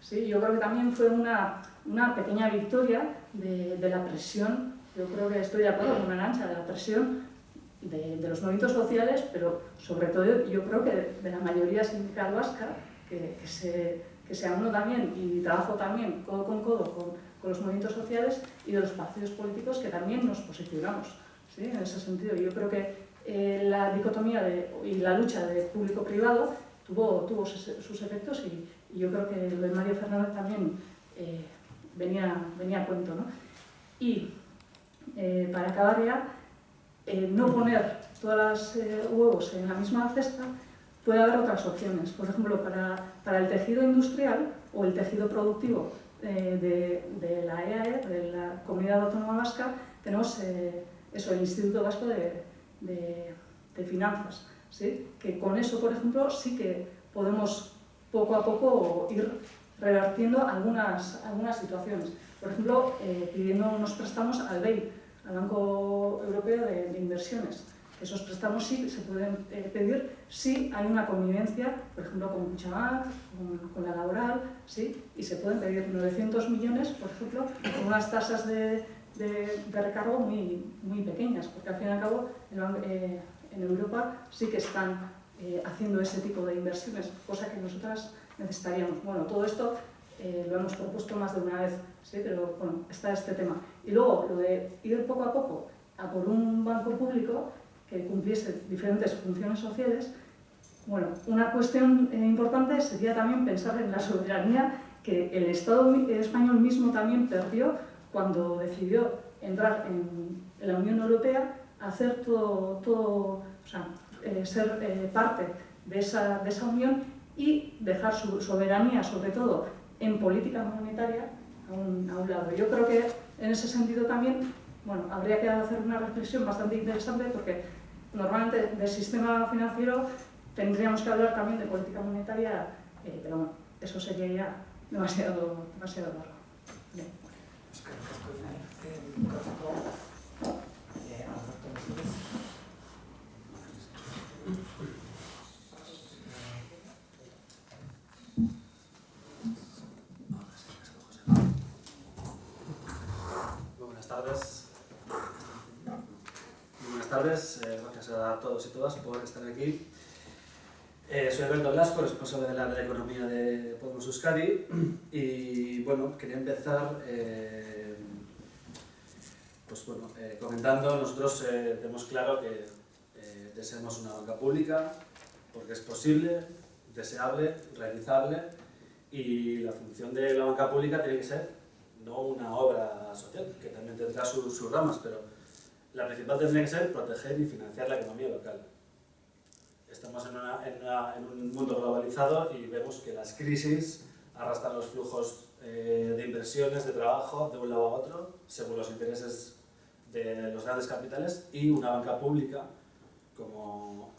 ¿sí? Yo creo que también fue una pequeña victoria de la presión. Yo creo que estoy de acuerdo con Arantxa, de la presión de los movimientos sociales, pero sobre todo yo creo que de la mayoría sindical vasca, que se aunó también y trabajó también codo con codo con los movimientos sociales, y de los partidos políticos que también nos posicionamos, ¿sí? En ese sentido. Yo creo que la dicotomía y la lucha de público-privado tuvo sus efectos, y yo creo que lo de Mario Fernández también venía a cuento, ¿no? Y para acabar ya, no poner todos los huevos en la misma cesta, puede haber otras opciones. Por ejemplo, para el tejido industrial o el tejido productivo de la EAE, de la Comunidad Autónoma Vasca, tenemos el Instituto Vasco de Finanzas, ¿sí? Que con eso, por ejemplo, sí que podemos poco a poco ir revertiendo algunas situaciones. Por ejemplo, pidiendo unos préstamos al BEI, al Banco Europeo de Inversiones. Esos préstamos sí se pueden pedir si hay una connivencia, por ejemplo, con Kutxabank, con la Laboral, ¿sí? Y se pueden pedir 900 millones, por ejemplo, con unas tasas de recargo muy pequeñas, porque al fin y al cabo en Europa sí que están haciendo ese tipo de inversiones, cosa que nosotras necesitaríamos. Bueno, todo esto lo hemos propuesto más de una vez, ¿sí? Pero bueno, está este tema. Y luego, lo de ir poco a poco a por un banco público que cumpliese diferentes funciones sociales. Bueno, una cuestión importante sería también pensar en la soberanía que el Estado español mismo también perdió cuando decidió entrar en la Unión Europea, hacer todo o sea, ser parte de esa unión y dejar su soberanía, sobre todo en política monetaria, a un lado. Yo creo que en ese sentido también, bueno, habría que hacer una reflexión bastante interesante, porque normalmente del sistema financiero tendríamos que hablar también de política monetaria, pero bueno, eso sería ya demasiado largo. Bien. Buenas tardes, gracias a todos y todas por estar aquí. Soy Alberto Blasco, responsable del área de economía de Podemos Euskadi, y bueno, quería empezar comentando. Nosotros tenemos claro que deseamos una banca pública porque es posible, deseable, realizable, y la función de la banca pública tiene que ser no una obra social, que también tendrá sus ramas, pero la principal tendría que ser proteger y financiar la economía local. Estamos en un mundo globalizado y vemos que las crisis arrastran los flujos de inversiones, de trabajo, de un lado a otro, según los intereses de los grandes capitales, y una banca pública, como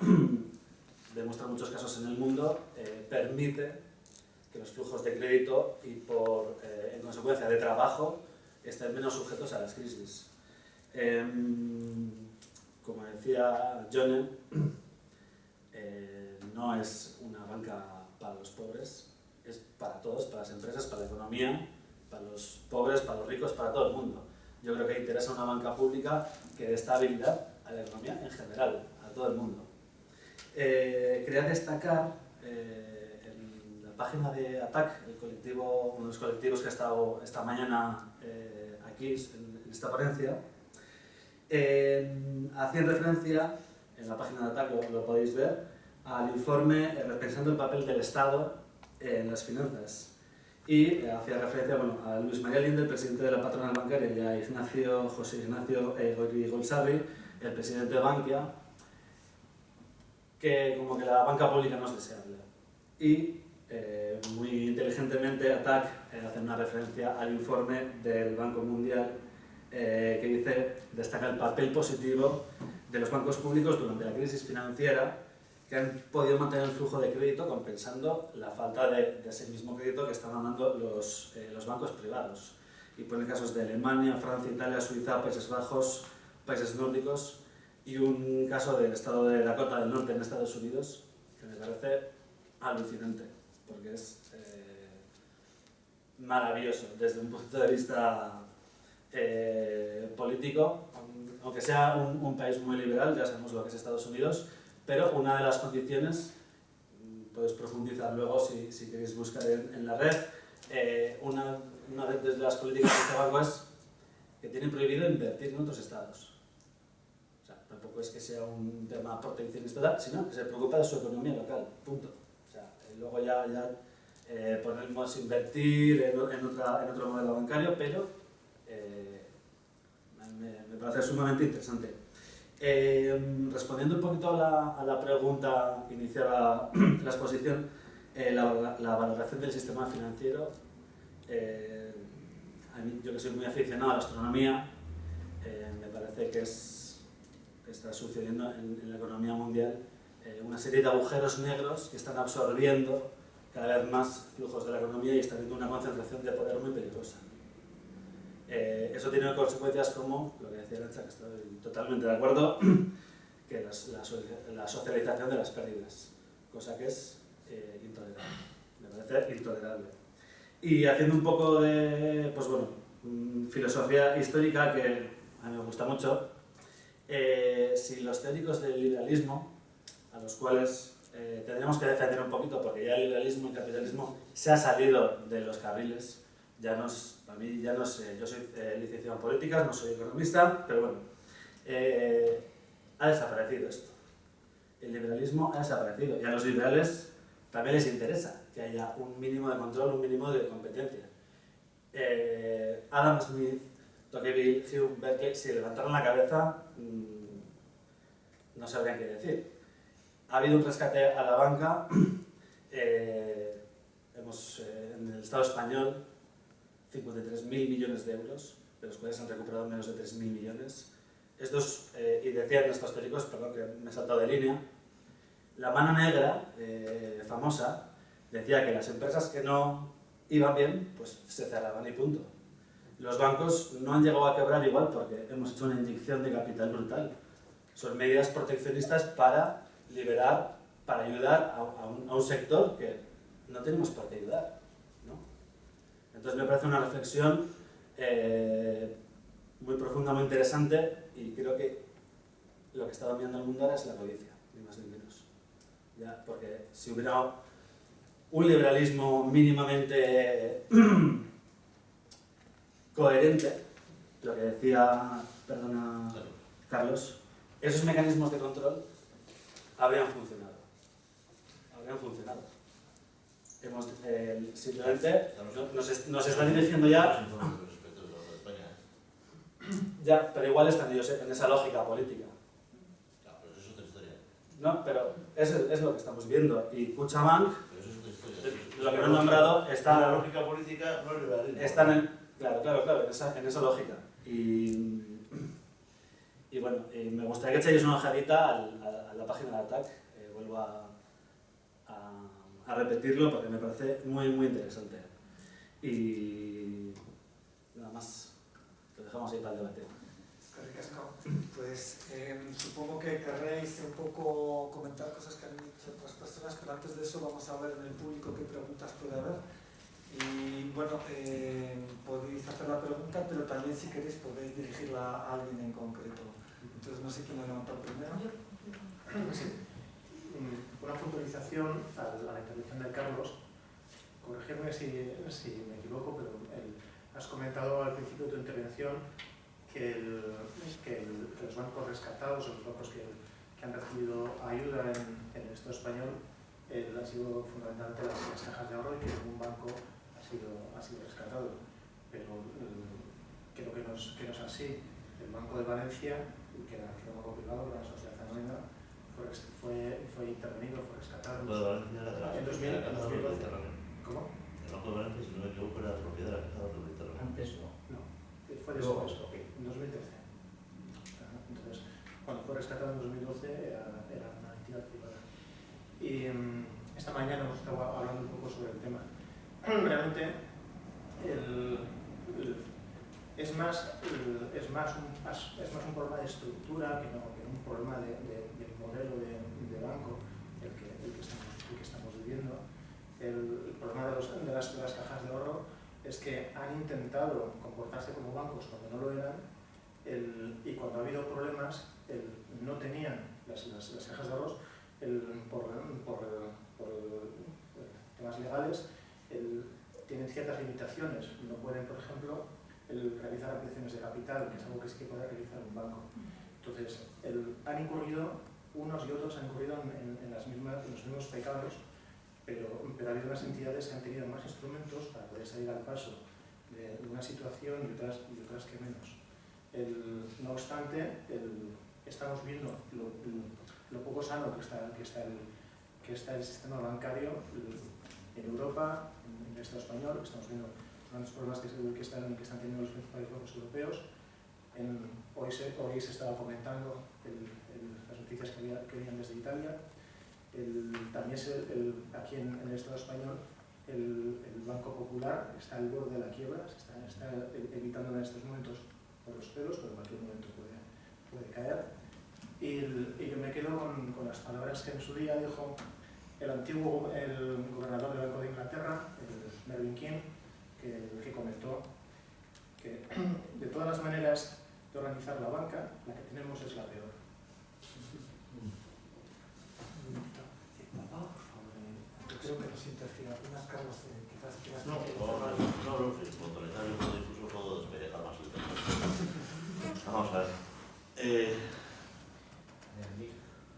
demuestran muchos casos en el mundo, permite que los flujos de crédito y en consecuencia de trabajo estén menos sujetos a las crisis. Como decía Jone, no es una banca para los pobres, es para todos, para las empresas, para la economía, para los pobres, para los ricos, para todo el mundo. Yo creo que interesa una banca pública que dé estabilidad a la economía en general, a todo el mundo. Quería destacar en la página de ATAC, uno de los colectivos que ha estado esta mañana aquí en esta ponencia, hacían referencia, en la página de ATAC lo podéis ver, al informe Repensando el papel del Estado en las finanzas. Y hacía referencia a Luis María Linde, el presidente de la patronal bancaria, y a José Ignacio Goyri-Golsarri, el presidente de Bankia, que como que la banca pública no es deseable. Y muy inteligentemente ATAC hace una referencia al informe del Banco Mundial que destaca el papel positivo de los bancos públicos durante la crisis financiera, que han podido mantener el flujo de crédito compensando la falta de ese mismo crédito que están dando los bancos privados. Y ponen casos de Alemania, Francia, Italia, Suiza, Países Bajos, países nórdicos, y un caso del estado de Dakota del Norte en Estados Unidos que me parece alucinante, porque es maravilloso desde un punto de vista político, aunque sea un país muy liberal, ya sabemos lo que es Estados Unidos, pero una de las condiciones, podéis profundizar luego si queréis buscar en la red, una de las políticas de este banco es que tiene prohibido invertir en otros estados. O sea, tampoco es que sea un tema proteccionista, sino que se preocupa de su economía local, punto. O sea, luego ya podemos invertir en otro modelo bancario, pero me parece sumamente interesante. Respondiendo un poquito a la pregunta que iniciaba la exposición, la valoración del sistema financiero, a mí, yo que soy muy aficionado a la astronomía, me parece que está sucediendo en la economía mundial una serie de agujeros negros que están absorbiendo cada vez más flujos de la economía y está habiendo una concentración de poder muy peligrosa. Eso tiene consecuencias como, lo que decía Arantxa, que estoy totalmente de acuerdo, que la socialización de las pérdidas, cosa que es intolerable, me parece intolerable. Y haciendo un poco de, pues bueno, filosofía histórica que a mí me gusta mucho, si los teóricos del liberalismo, a los cuales tendríamos que defender un poquito porque ya el liberalismo y el capitalismo se ha salido de los carriles, a mí ya no sé, yo soy licenciado en políticas, no soy economista, pero bueno, ha desaparecido esto. El liberalismo ha desaparecido y a los liberales también les interesa que haya un mínimo de control, un mínimo de competencia. Adam Smith, Tocqueville, Hume, Berkeley, si levantaron la cabeza, no sabrían qué decir. Ha habido un rescate a la banca, en el Estado español 53.000 millones de euros, de los cuales han recuperado menos de 3.000 millones. Y decían estos teóricos, perdón que me he saltado de línea, la mano negra, famosa, decía que las empresas que no iban bien, pues se cerraban y punto. Los bancos no han llegado a quebrar igual porque hemos hecho una inyección de capital brutal. Son medidas proteccionistas para liberar, para ayudar a un sector que no tenemos por qué ayudar, ¿no? Entonces me parece una reflexión muy profunda, muy interesante, y creo que lo que está dominando el mundo ahora es la codicia, ni más ni menos. ¿Ya? Porque si hubiera un liberalismo mínimamente coherente, lo que decía, perdona, Carlos, esos mecanismos de control habrían funcionado. Simplemente nos están diciendo ya... Ya, pero igual están ellos en esa lógica política. Claro, pero eso es otra historia. No, pero es lo que estamos viendo. Y Kutxabank, lo que no he nombrado, está... La lógica política no es liberalismo. Están claro, en esa lógica. Y bueno, me gustaría que echéis una ojeadita a la página de ATAC. Vuelvo a repetirlo porque me parece muy, muy interesante. Y nada más. Lo dejamos ahí para el debate. Pues supongo que querréis un poco comentar cosas que han dicho otras personas, pero antes de eso vamos a ver en el público qué preguntas puede haber. Y bueno, podéis hacer la pregunta, pero también si queréis podéis dirigirla a alguien en concreto. Entonces no sé quién ha levantado primero. Sí. Una puntualización a la intervención de Carlos. Corregirme si me equivoco, pero has comentado al principio de tu intervención que los bancos rescatados o los bancos que han recibido ayuda en el Estado español han sido fundamentalmente las cajas de ahorro y que ningún banco ha sido rescatado. Pero creo que no es así. El Banco de Valencia, que era un banco privado, que era una sociedad anónima, fue intervenido, fue rescatado. En 2012. ¿Cómo? El Banco de Valencia, si no me equivoco, era la propiedad de la Caja de Ahorro. Antes no. No, fue después, en 2013. Entonces, cuando fue rescatado en 2012 era una entidad privada. Y esta mañana hemos estado hablando un poco sobre el tema. Realmente es más un problema de estructura que un problema del modelo de banco el que estamos viviendo. El problema de las cajas de ahorro es que han intentado comportarse como bancos cuando no lo eran, y cuando ha habido problemas no tenían las cajas de ahorros por temas legales, tienen ciertas limitaciones. No pueden, por ejemplo, realizar ampliaciones de capital, que es algo que sí que puede realizar un banco. Entonces, han incurrido, unos y otros han incurrido en los mismos pecados, pero ha habido unas entidades que han tenido más instrumentos para poder salir al paso de una situación y otras que menos. No obstante, estamos viendo lo poco sano que está el sistema bancario en Europa, en el Estado español. Estamos viendo grandes problemas que están teniendo los principales bancos europeos. Hoy se estaba comentando las noticias que venían desde Italia. También aquí en el Estado español el Banco Popular está al borde de la quiebra, se está evitando en estos momentos por los pelos, pero en cualquier momento puede caer. Y yo me quedo con las palabras que en su día dijo el gobernador del Banco de Inglaterra, el Mervyn King, que comentó que de todas las maneras de organizar la banca, la que tenemos es la peor. Creo que nos interfiere. Algunas Carlos, quizás quieras... No, sí, puntualizar yo puedo incluso despejar más el tema. Vamos a ver.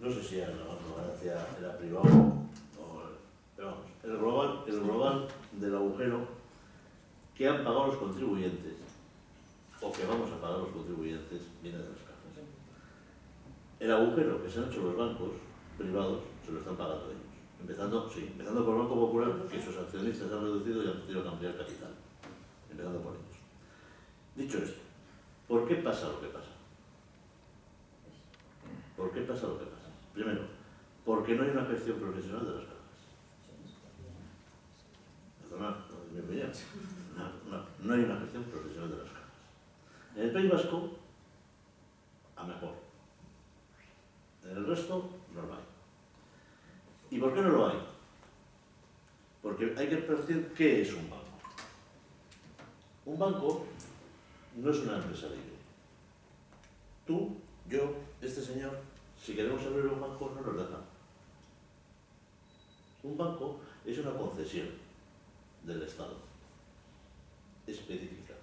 No sé si era privado pero vamos, el global del agujero que han pagado los contribuyentes o que vamos a pagar los contribuyentes viene de las cajas. El agujero que se han hecho los bancos privados se lo están pagando ellos. Empezando por el Banco Popular, que sus accionistas han reducido y han tenido que ampliar capital. Empezando por ellos. Dicho esto, ¿por qué pasa lo que pasa? ¿Por qué pasa lo que pasa? Primero, porque no hay una gestión profesional de las cajas. Perdonad, no es mi opinión. No hay una gestión profesional de las cajas. En el País Vasco, a mejor. En el resto, no lo hay. ¿Y por qué no lo hay? Porque hay que decir qué es un banco. Un banco no es una empresa libre. Tú, yo, este señor, si queremos abrir un banco, no nos dejan. Un banco es una concesión del Estado, específica,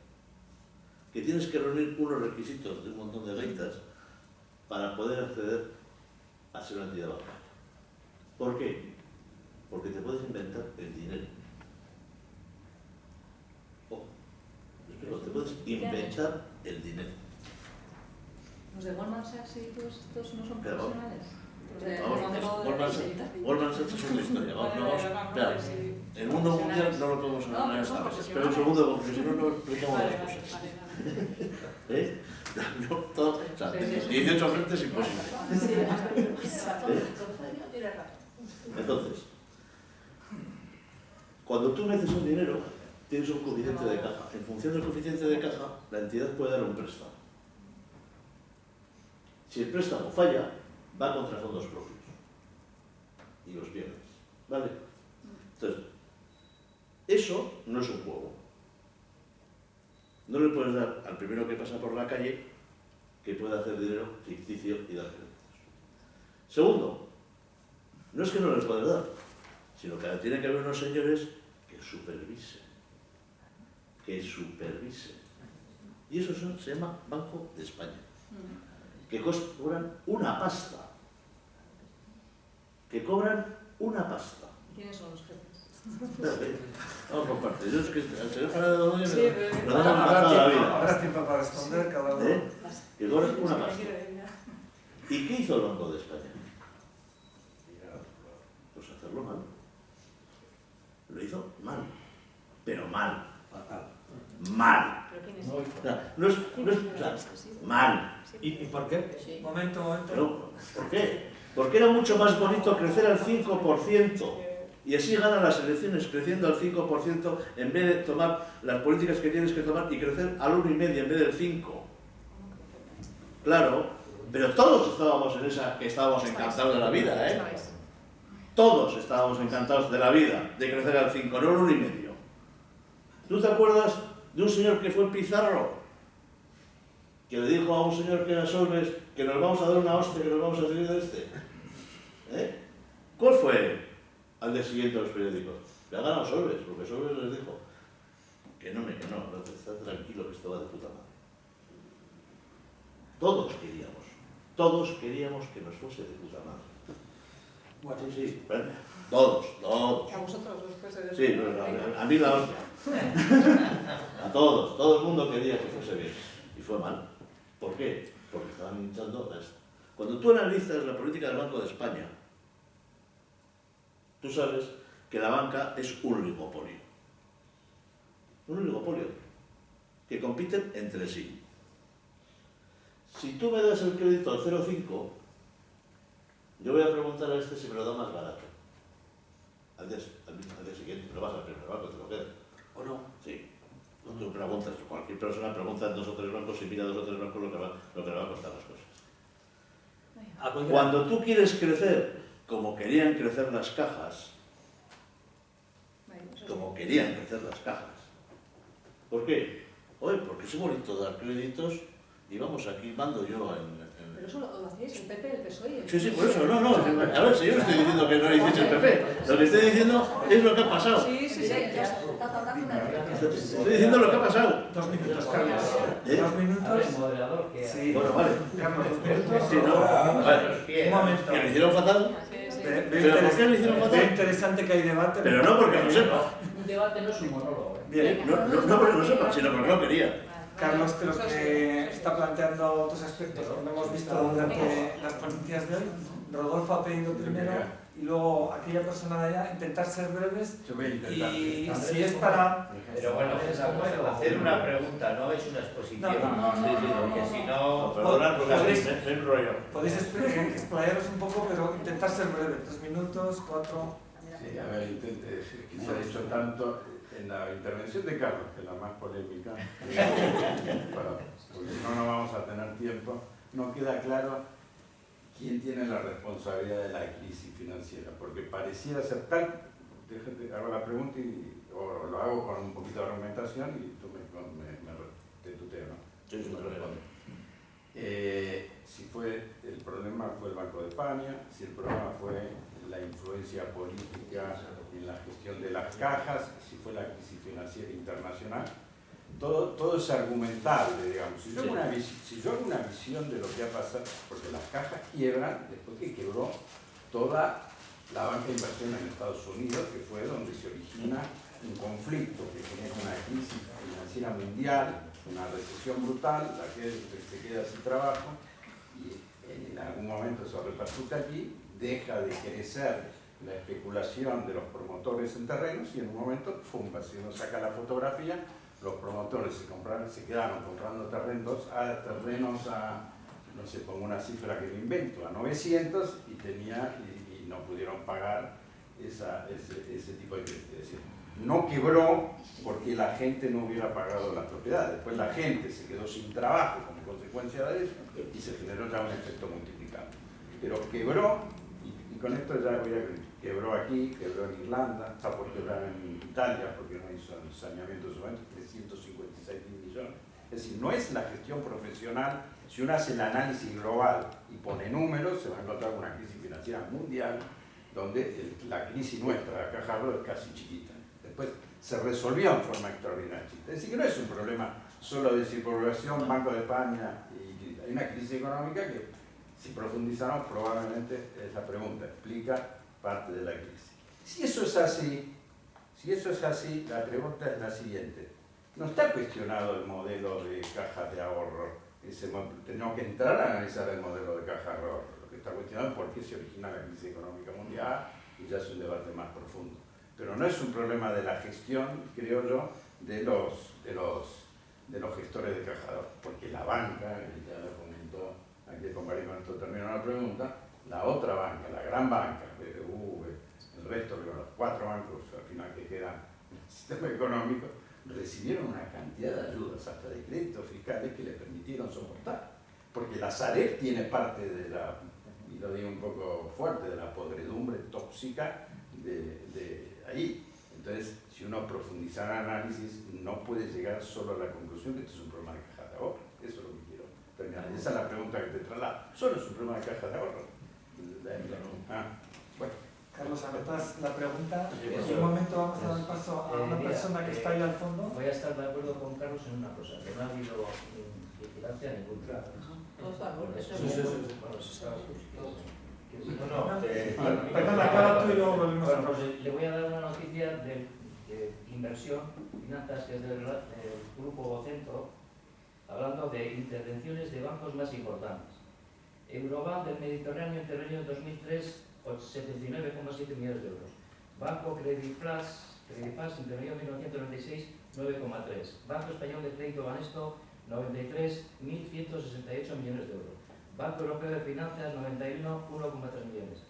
que tienes que reunir unos requisitos de un montón de gaitas para poder acceder a ser una entidad bancaria. ¿Por qué? Porque te puedes inventar el dinero. Te puedes inventar el dinero. ¿Los de Goldman Sachs y todos estos no son Pero, profesionales? Goldman Sachs es una historia. Espera, el mundo mundial no lo podemos hablar en esta vez. Espera un segundo, porque si no, no explicamos las cosas. ¿Eh? O sea, 18 frentes imposible. Entonces, cuando tú metes un dinero, tienes un coeficiente de caja. En función del coeficiente de caja, la entidad puede dar un préstamo. Si el préstamo falla, va contra fondos propios y los pierdes. ¿Vale? Entonces, eso no es un juego. No le puedes dar al primero que pasa por la calle que pueda hacer dinero ficticio y dar créditos. Segundo, no es que no les puedes dar, sino que tiene que haber unos señores que supervisen. Y eso se llama Banco de España. Que cobran una pasta. ¿Quiénes son los jefes? Espérate, vamos por partes. Yo es que al señor Fernando Doña Sí, nos vamos a matar la vida. Habrá tiempo para responder cada uno. Que cobran una pasta. ¿Y qué hizo el Banco de España? Pues hacerlo mal. Lo hizo mal. Pero mal. Fatal. Mal. ¿Pero quiénes No, son? O sea, no es, o sea, mal. ¿Y por qué? Momento. Pero, ¿por qué? Porque era mucho más bonito crecer al 5% y así ganan las elecciones creciendo al 5% en vez de tomar las políticas que tienes que tomar y crecer al 1,5% en vez del 5%. Claro, pero todos estábamos en esa que estábamos encantados de la vida, ¿eh? Todos estábamos encantados de la vida, de crecer al 5%, no al 1,5%. ¿Tú te acuerdas de un señor que fue Pizarro? Que le dijo a un señor que era Solves que nos vamos a dar una hostia, que nos vamos a salir de este. ¿Cuál fue al día siguiente a los periódicos? Le ha ganado Solves, porque Solves les dijo que no, está tranquilo, que esto va de puta madre. Todos queríamos que nos fuese de puta madre. Bueno, Sí, bueno, todos. A vosotros después de... Sí, a mí la hostia. A todos, todo el mundo quería que fuese bien. Y fue mal. ¿Por qué? Porque estaban hinchando esto. Cuando tú analizas la política del Banco de España, tú sabes que la banca es un oligopolio. Un oligopolio. Que compiten entre sí. Si tú me das el crédito al 0,5, yo voy a preguntar a este si me lo da más barato. Al día siguiente, pero vas al primer banco, te lo quedas. ¿O no? Sí. No tú preguntas, cualquier persona pregunta en 2 o 3 bancos y mira 2 o 3 bancos lo que le va a costar las cosas. Cuando tú quieres crecer, como querían crecer las cajas, ¿por qué? Oye, porque es bonito dar créditos y vamos, aquí mando yo en... Pero eso lo hacéis el PP, el PSOE. Sí, por eso, no. A ver, si yo no estoy diciendo que no lo hiciese el PP, lo que estoy diciendo es lo que ha pasado. Sí, ya está tardando una vez. Estoy diciendo lo que ha pasado. 2 minutos, Carlos. 2 minutos. Moderador, que Sí. Bueno, vale. Carlos, 2 minutos. Sí, no. Vale. Un momento. ¿Que lo hicieron fatal? Veo ¿Pero por qué lo hicieron fatal? veo interesante que hay debate. Pero no porque lo sepa. un debate no es un monólogo. Bien. No porque lo sepa, sino porque lo quería. Carlos creo que está planteando otros aspectos que no hemos visto durante las ponencias de hoy. Rodolfo ha pedido primero y luego aquella persona de allá intentar ser breves y si es para... Pero bueno, hacer una pregunta, no es una exposición. Porque si no... Perdonad, porque me enrollo. Podéis explayaros un poco, pero intentar ser breve. 3 minutos, 4... Sí, a ver, quizá he hecho tanto en la intervención de Carlos, que es la más polémica, porque si no, no vamos a tener tiempo, no queda claro quién tiene la responsabilidad de la crisis financiera, porque pareciera ser tal, hago la pregunta o lo hago con un poquito de argumentación y tú te tuteo, ¿no? Sí, me respondo. Si fue el problema fue el Banco de España, si el problema fue la influencia política en la gestión de las cajas, si fue la crisis financiera internacional, todo es argumentable, digamos. Si yo hago una visión de lo que ha pasado, porque las cajas quiebran después que quebró toda la banca de inversión en Estados Unidos, que fue donde se origina un conflicto que genera una crisis financiera mundial, una recesión brutal, la que se queda sin trabajo, y en algún momento eso repercute aquí, deja de crecer la especulación de los promotores en terrenos y en un momento, si uno saca la fotografía, los promotores se quedaron comprando terrenos a, no sé, pongo una cifra que me invento, a 900 y no pudieron pagar ese tipo de crédito. Es decir, no quebró porque la gente no hubiera pagado las propiedades, después la gente se quedó sin trabajo como consecuencia de eso y se generó ya un efecto multiplicante. Pero quebró, y con esto ya voy a quebró aquí, quebró en Irlanda, está por quebrar en Italia porque no hizo saneamiento en su momento, 356 millones. Es decir, no es la gestión profesional. Si uno hace el análisis global y pone números, se va a encontrar una crisis financiera mundial donde la crisis nuestra, la caja es casi chiquita. Después se resolvió en forma extraordinaria. Es decir, que no es un problema solo de circulación, Banco de España, y hay una crisis económica que, si profundizamos, probablemente esa pregunta explica parte de la crisis. Si eso es así, la pregunta es la siguiente. No está cuestionado el modelo de cajas de ahorro. Tenemos que entrar a analizar el modelo de caja de ahorro. Lo que está cuestionado es por qué se origina la crisis económica mundial, y ya es un debate más profundo. Pero no es un problema de la gestión, creo yo, de los gestores de caja de ahorro. Porque la banca, y ya lo comentó aquí el compañero, con esto termino la pregunta, la otra banca, la gran banca, BBV, el resto de los 4 bancos al final que quedan en el sistema económico, recibieron una cantidad de ayudas, hasta de créditos fiscales, que les permitieron soportar. Porque la Sareb tiene parte de la, y lo digo un poco fuerte, de la podredumbre tóxica de ahí. Entonces, si uno profundizara el análisis, no puede llegar solo a la conclusión que esto es un problema de caja de ahorro. Eso es lo que quiero terminar. Esa es la pregunta que te traslado. Solo es un problema de caja de ahorro. Bueno. Carlos, anotas la pregunta. En un momento vamos a dar paso a una persona que está ahí al fondo. Voy a estar de acuerdo con Carlos en una cosa, que no ha habido vigilancia a ningún lado. Todos de acuerdo. Eso Sí, sí, sí. bueno, eso está justo. Perdona, acaba tú y luego volvemos a Bueno, hablar. pues le voy a dar una noticia de inversión, finanzas, que es del grupo Vocento, hablando de intervenciones de bancos más importantes. Eurobank del Mediterráneo intervenido en 2003 79,7 millones de euros. Banco Creditplus intervenido en 1996 9,3. Banco Español de Crédito Banesto 93 1.168 millones de euros. Banco Europeo de Finanzas 91 1,3 millones.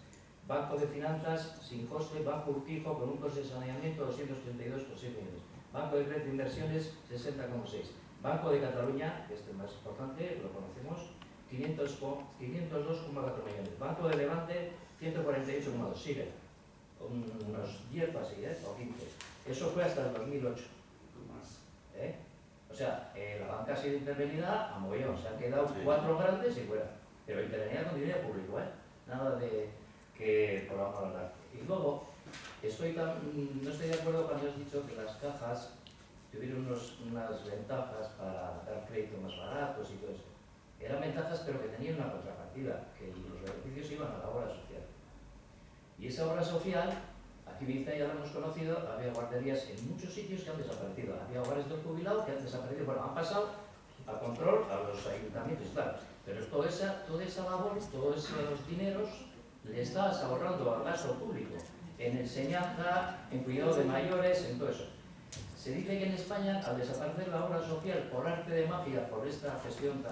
Banco de Finanzas sin coste, Banco Urquijo con un coste de saneamiento 232,6 millones. Banco de Crédito de Inversiones 60,6. Banco de Cataluña, que es el más importante, lo conocemos, 502,4 millones. Banco de Levante 148,2. Sigue. Unos 10 así, o 15. Eso fue hasta el 2008. O sea, la banca ha sido intervenida a mogollón. Se han quedado 4 grandes y fuera. Pero intervenida con dinero público, nada de que por amor al arte. Y luego, no estoy de acuerdo cuando has dicho que las cajas tuvieron unas ventajas para dar crédito más baratos y todo eso. Eran ventajas, pero que tenían una contrapartida, que los beneficios iban a la obra social. Y esa obra social, aquí en Vizcaya ya lo hemos conocido, había guarderías en muchos sitios que han desaparecido. Había hogares del jubilado que han desaparecido. Bueno, han pasado a control a los ayuntamientos, claro. Pero toda esa labor, todos esos dineros, le estás ahorrando al gasto público. En enseñanza, en cuidado de mayores, en todo eso. Se dice que en España, al desaparecer la obra social por arte de magia, por esta gestión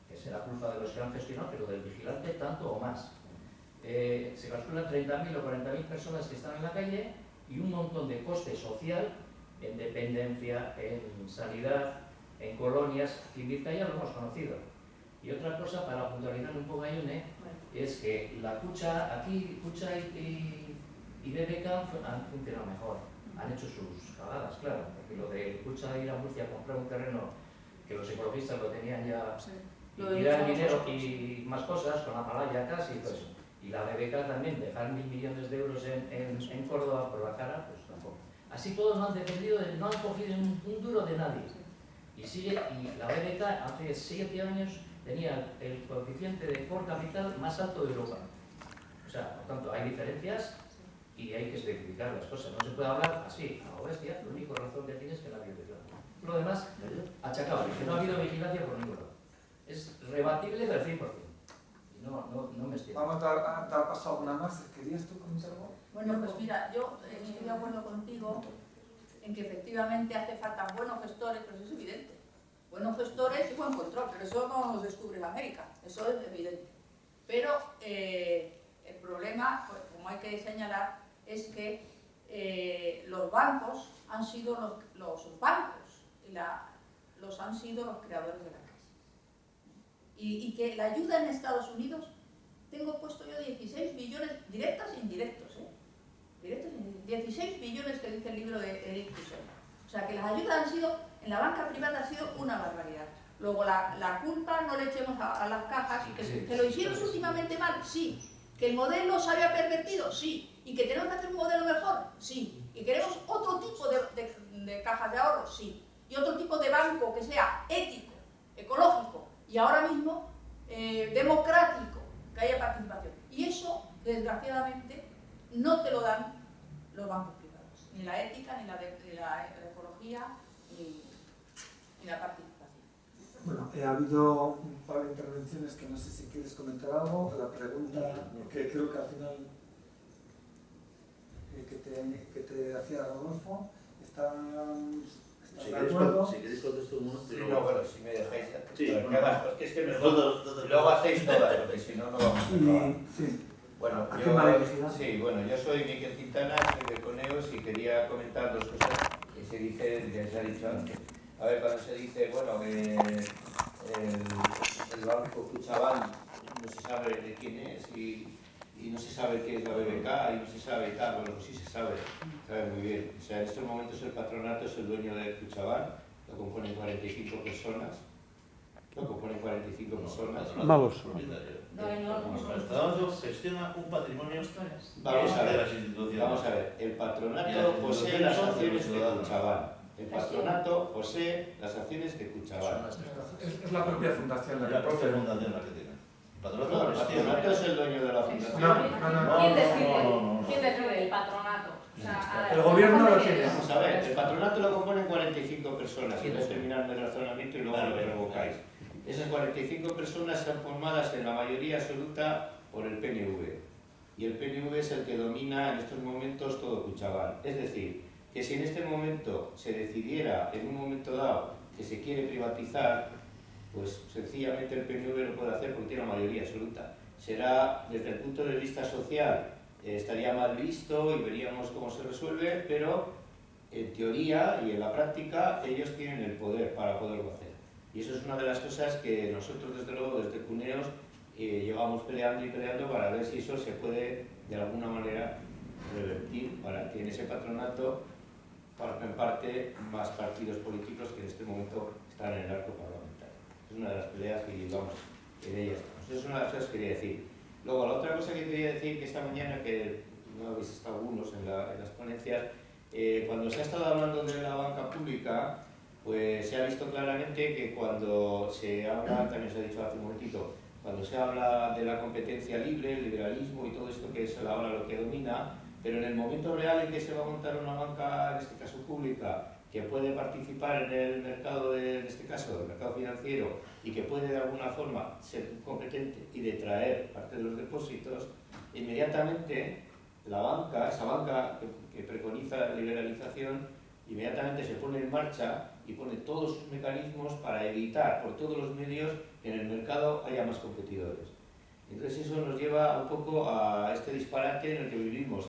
que será culpa de los que han gestionado, pero del vigilante tanto o más. Se calculan 30.000 o 40.000 personas que están en la calle y un montón de coste social en dependencia, en sanidad, en colonias, que en Vizcaya lo hemos conocido. Y otra cosa, para puntualizar un poco a Ione, es que la Kutxa, aquí Kutxa y BBK han funcionado mejor, han hecho sus cagadas, claro, porque lo de Kutxa ir a Murcia a comprar un terreno que los ecologistas lo tenían ya, y tirar dinero y más cosas, con la Malaya casi y todo eso. Y la BBK también, dejar 1.000 millones de euros en Córdoba por la cara, pues tampoco. Así todos no han dependido, no han cogido un duro de nadie. Y la BBK hace 7 años tenía el coeficiente de core capital más alto de Europa. O sea, por tanto, hay diferencias y hay que especificar las cosas. No se puede hablar así, a lo bestia. La única razón que tiene es que nadie te vigilancia. Lo demás, achacado, que no ha habido vigilancia por ningún lado. Es rebatible del 100%. Y no me estoy. Vamos a dar paso a alguna más. ¿Querías tú comentar algo? Bueno, pues mira, yo estoy de acuerdo contigo en que efectivamente hace falta buenos gestores, pero eso es evidente. Buenos gestores y buen control, pero eso no nos descubre la América, eso es evidente. Pero el problema, pues, como hay que señalar, es que los bancos han sido los bancos, han sido los creadores de la crisis. Y que la ayuda en Estados Unidos, tengo puesto yo 16 billones, directos e indirectos, directos e indirectos, 16 billones que dice el libro de Eric Husserl. O sea que las ayudas han sido, en la banca privada ha sido una barbaridad. Luego la culpa no le echemos a las cajas, que lo hicieron últimamente mal, sí. Que el modelo se había pervertido, sí. Y que tenemos que hacer un modelo mejor, sí. Y queremos otro tipo de cajas de ahorro, sí. Y otro tipo de banco que sea ético, ecológico y ahora mismo democrático, que haya participación. Y eso, desgraciadamente, no te lo dan los bancos privados. Ni la ética, ni la ecología, ni la participación. Bueno, ha habido un par de intervenciones que no sé si quieres comentar algo. La pregunta que creo que al final que te hacía Rodolfo, Si queréis contesto un momento. Sí, no, bueno, si me dejáis. Sí, porque es que mejor luego hacéis todas, porque si no, no vamos a acabar. Sí. Bueno, yo soy Miguel Quintana, soy de Coneos y quería comentar 2 cosas que se ha dicho antes. A ver, cuando se dice, bueno, el banco Kutxabank no se sabe de quién es y y no se sabe qué es la BBK y no se sabe y tal. Bueno, pues sí se sabe muy bien. O sea, en estos momentos el patronato es el dueño de Kutxabank, lo componen 45 personas. Vamos. No. El patronato gestiona un patrimonio Vamos a de ver. las instituciones. Vamos a ver, el Y patronato las posee instituciones las son de los acciones de ciudadanos. Kutxabank. El patronato posee las acciones de Kutxabank. Es la propia fundación La propia fundación la que tiene. El patronato No, el patronato es el dueño de la fundación. No. ¿Quién decide? no. ¿Quién decide? El patronato. O sea, El gobierno lo tiene. Vamos a ver, el patronato lo componen 45 personas, y terminarme el razonamiento y luego lo revocáis. Esas 45 personas están formadas en la mayoría absoluta por el PNV. Y el PNV es el que domina en estos momentos todo Kutxabank. Es decir, que si en este momento se decidiera, en un momento dado, que se quiere privatizar, pues sencillamente el PNV lo puede hacer porque tiene la mayoría absoluta. Será, desde el punto de vista social, estaría mal visto y veríamos cómo se resuelve, pero en teoría y en la práctica ellos tienen el poder para poderlo hacer. Y eso es una de las cosas que nosotros, desde luego, desde Cuneos, llevamos peleando y peleando para ver si eso se puede, de alguna manera, revertir para que en ese patronato formen parte más partidos políticos que en este momento están en el arco parlamentario. Es una de las peleas que llevamos, en ella estamos. Eso es una de las cosas que quería decir. Luego, la otra cosa que quería decir, que esta mañana, que no habéis estado algunos en las ponencias, cuando se ha estado hablando de la banca pública, pues se ha visto claramente que cuando se habla, también se ha dicho hace un momentito, cuando se habla de la competencia libre, el liberalismo y todo esto que es ahora lo que domina, pero en el momento real en que se va a montar una banca, en este caso pública, que puede participar en el mercado, en este caso, el mercado financiero, y que puede de alguna forma ser competente y detraer parte de los depósitos, inmediatamente la banca, esa banca que preconiza la liberalización, inmediatamente se pone en marcha y pone todos sus mecanismos para evitar por todos los medios que en el mercado haya más competidores. Entonces eso nos lleva un poco a este disparate en el que vivimos,